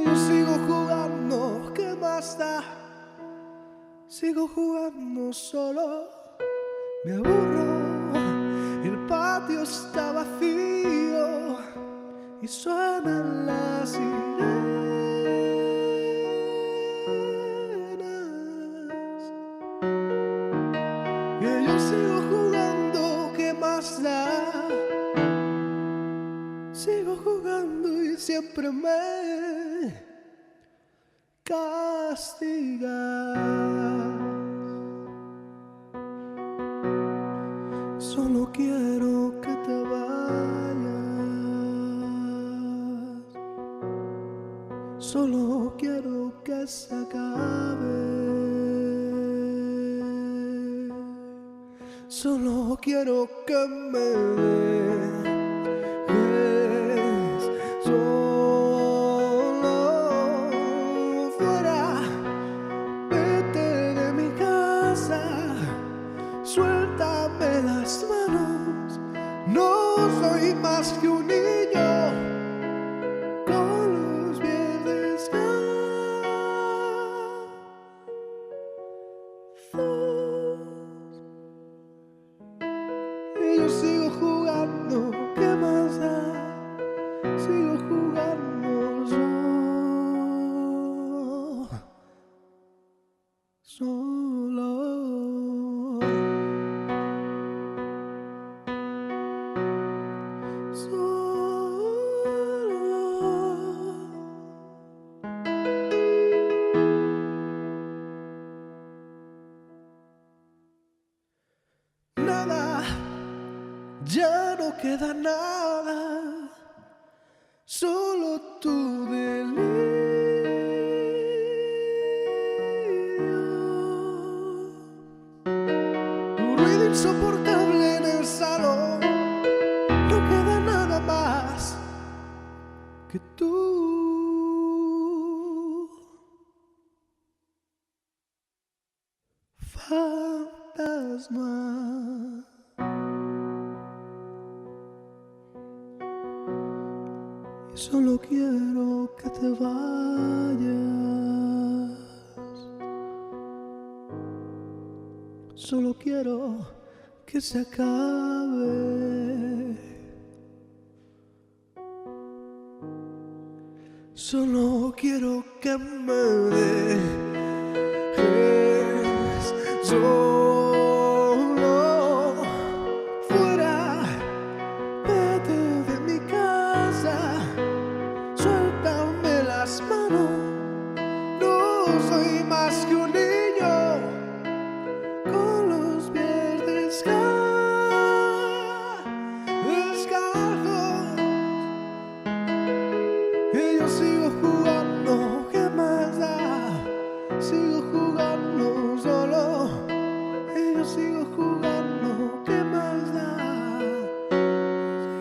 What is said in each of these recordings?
Y yo sigo jugando, ¿qué más da? Sigo jugando solo, me aburro, el patio está vacío y suenan las sirenas. Y yo sigo jugando, ¿qué más da? Sigo jugando y siempre me castigas. Solo quiero que te vayas. Solo quiero que se acabe. Solo quiero que me dejes solo fuera. Vete de mi casa, suéltame las manos. No soy más que un niño con los pies descalzos. Y yo sigo jugando, ¿qué más da? Sigo jugando solo. Nada, ya no queda nada, solo tu delirio, tu ruido insoportable en el salón. No queda nada más que tú. Fantasma. Y solo quiero que te vayas. Solo quiero que se acabe. Solo quiero que me dejes solo fuera. Vete de mi casa, suéltame las manos. No soy más que un niño con los pies descalzos. Y yo sigo jugando, ¿qué más da? Sigo jugando solo. Y yo sigo jugando, ¿qué más da?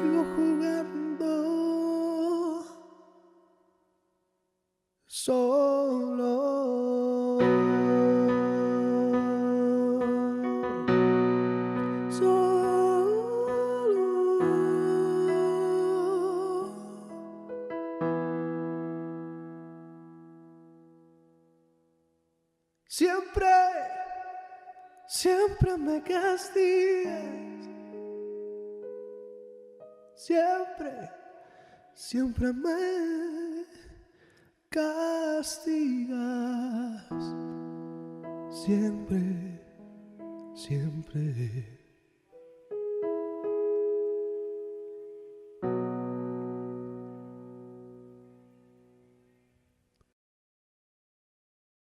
Sigo jugando solo. Siempre, siempre me castigas. Siempre, siempre me castigas. Siempre, siempre.